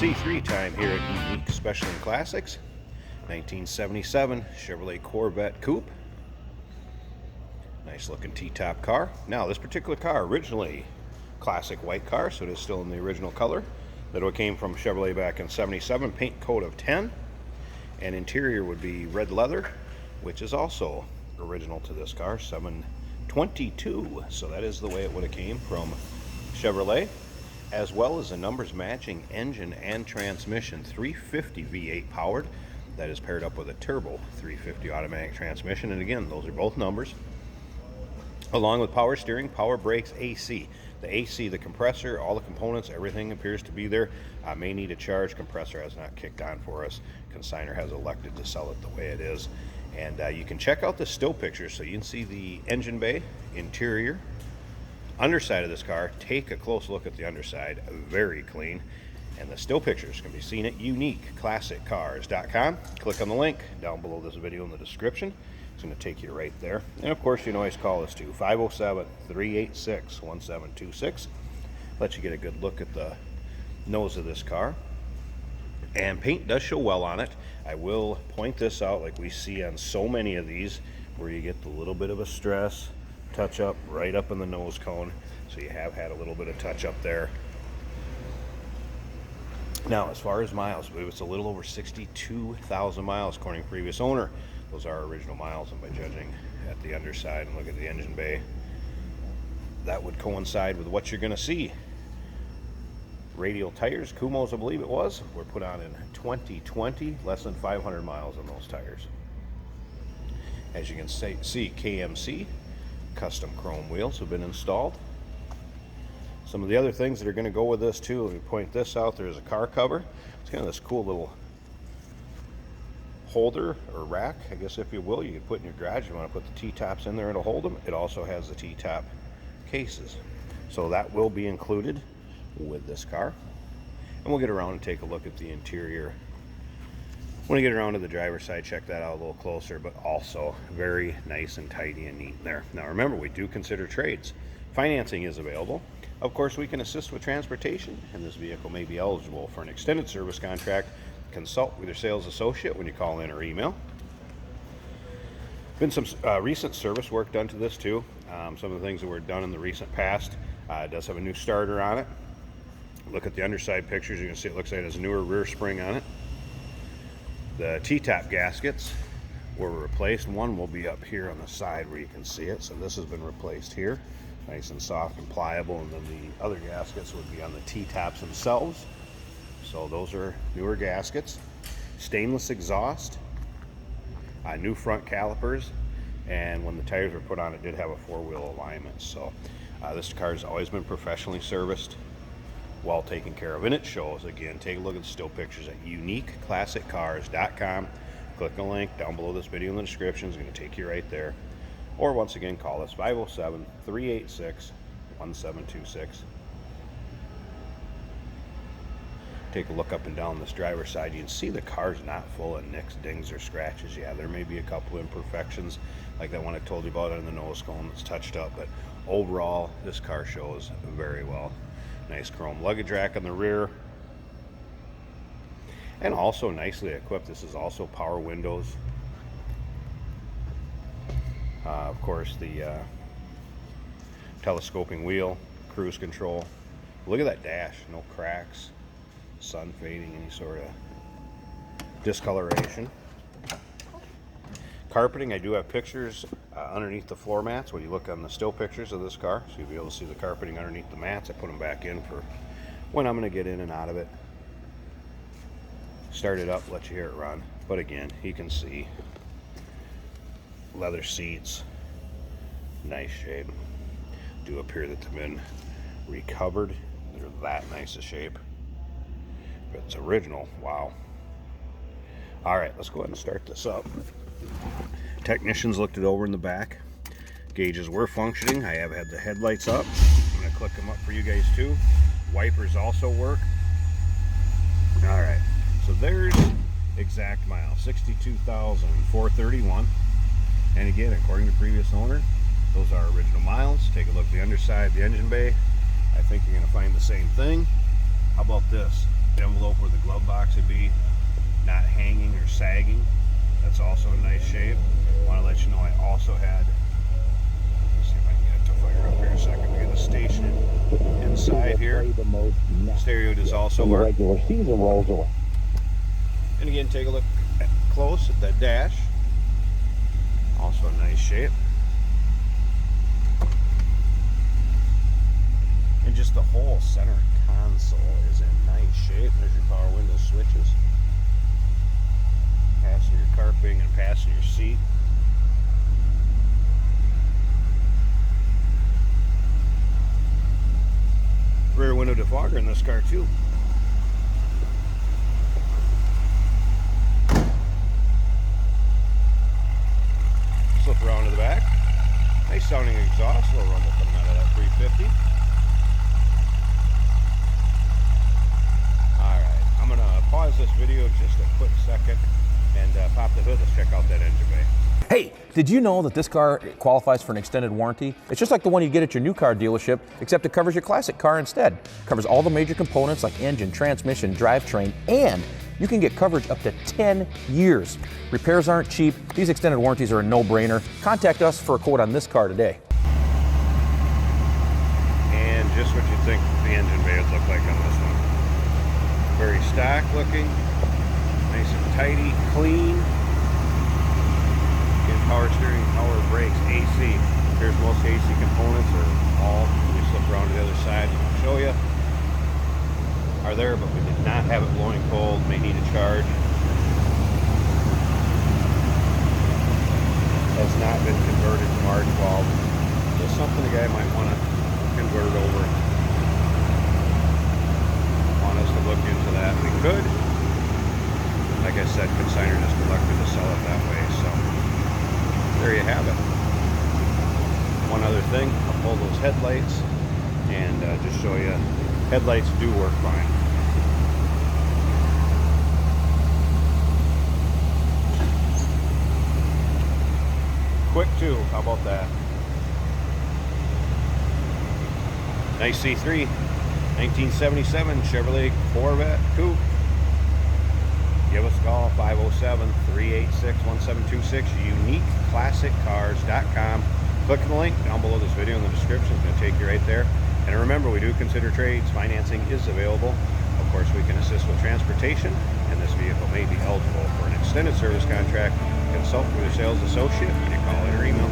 C3 time here at Unique Special and Classics. 1977 Chevrolet Corvette Coupe. Nice looking T-top car. Now this particular car originally classic white car, so it is still in the original color. That it came from Chevrolet back in 77, paint coat of 10, and interior would be red leather, which is also original to this car, 722. So that is the way it would have came from Chevrolet, as well as the numbers matching engine and transmission. 350 V8 powered, that is paired up with a turbo 350 automatic transmission, and again those are both numbers, along with power steering, power brakes, AC. The AC, the compressor, all the components, everything appears to be there. May need a charge. Compressor has not kicked on for us. Consignor has elected to sell it the way it is. And you can check out the still pictures so you can see the engine bay, interior, underside of this car. Take a close look at the underside, very clean. And the still pictures can be seen at uniqueclassiccars.com. Click on the link down below this video in the description. It's going to take you right there. And of course, you can always call us too, 507-386-1726. Let you get a good look at the nose of this car. And paint does show well on it. I will point this out, like we see on so many of these, where you get the little bit of a stress touch up right up in the nose cone. So you have had a little bit of touch up there. Now, as far as miles, I believe it's a little over 62,000 miles according to previous owner. Those are original miles, and by judging at the underside and look at the engine bay, that would coincide with what you're going to see. Radial tires, Kumos I believe it was, were put on in 2020, less than 500 miles on those tires. As you can see, KMC custom chrome wheels have been installed. Some of the other things that are going to go with this too, let me point this out, there's a car cover. It's kind of this cool little holder or rack, I guess if you will, you could put in your garage. You want to put the T-tops in there, it'll hold them. It also has the T-top cases, so that will be included with this car. And we'll get around and take a look at the interior when we get around to the driver's side. Check that out a little closer, but also very nice and tidy and neat in there. Now remember, we do consider trades. Financing is available. Of course, we can assist with transportation, and this vehicle may be eligible for an extended service contract. Consult with your sales associate when you call in or email. Been some recent service work done to this too. Some of the things that were done in the recent past. It does have a new starter on it. Look at the underside pictures, you can see it looks like it has a newer rear spring on it. The T-top gaskets were replaced. One will be up here on the side where you can see it, so this has been replaced here. Nice and soft and pliable, and then the other gaskets would be on the T-tops themselves. So those are newer gaskets. Stainless exhaust, new front calipers, and when the tires were put on, it did have a four-wheel alignment. So this car has always been professionally serviced, well taken care of, and it shows. Again, take a look at the still pictures at uniqueclassiccars.com. Click the link down below this video in the description. It's going to take you right there. Or once again, call us 507-386-1726. Take a look up and down this driver's side. You can see the car's not full of nicks, dings, or scratches. Yeah, there may be a couple imperfections, like that one I told you about on the nose cone that's touched up, but overall, this car shows very well. Nice chrome luggage rack on the rear, and also nicely equipped. This is also power windows. Of course, the telescoping wheel, cruise control. Look at that dash, no cracks, sun fading, any sort of discoloration. Carpeting, I do have pictures underneath the floor mats when you look on the still pictures of this car, so you'll be able to see the carpeting underneath the mats. I put them back in for when I'm going to get in and out of it. Start it up, let you hear it run. But again, you can see leather seats, nice shape. Do appear that they've been recovered. They're that nice a shape. But it's original, wow. All right, let's go ahead and start this up. Technicians looked it over in the back. Gauges were functioning. I have had the headlights up. I'm gonna click them up for you guys too. Wipers also work. All right, so there's exact miles, 62,431. And again, according to previous owner, those are original miles. Take a look at the underside of the engine bay. I think you're going to find the same thing. How about this? envelope where the glove box would be, not hanging or sagging. That's also in nice shape. I want to let you know I also had, let's see if I can get it to fire up here in a second. We got a station inside here. Stereo does also work. Regular season rolls away. And again, take a look close at that dash. Also in nice shape. And just the whole center console is in nice shape. There's your power window switches. Passenger carpeting and passenger seat. Rear window defogger in this car too. Slip around to the back. Nice sounding exhaust, little rumble coming out of that 350. Alright, I'm going to pause this video just a quick second and pop the hood. Let's check out that engine bay. Hey, did you know that this car qualifies for an extended warranty? It's just like the one you get at your new car dealership, except it covers your classic car instead. It covers all the major components like engine, transmission, drivetrain, and you can get coverage up to 10 years. Repairs aren't cheap. These extended warranties are a no-brainer. Contact us for a quote on this car today. And just what you think the engine bay would look like on this one. Very stock looking, nice and tidy, clean. Again, power steering, power brakes, AC. Here's most AC components are all, we slip around to the other side and I'll show you, are there, but we did not have it blowing cold, may need a charge. Has not been converted to March 12. Just something the guy might want to convert over. Want us to look into that. We could. Like I said, consignor just elected to sell it that way. So there you have it. One other thing, I'll pull those headlights and just show you. Headlights do work fine. Quick too, how about that? Nice C3, 1977 Chevrolet Corvette Coupe. Give us a call, 507-386-1726, uniqueclassiccars.com. Click the link down below this video in the description. It's going to take you right there. And remember, we do consider trades. Financing is available. Of course, we can assist with transportation, and this vehicle may be eligible for an extended service contract. Consult with your sales associate when you call in or email.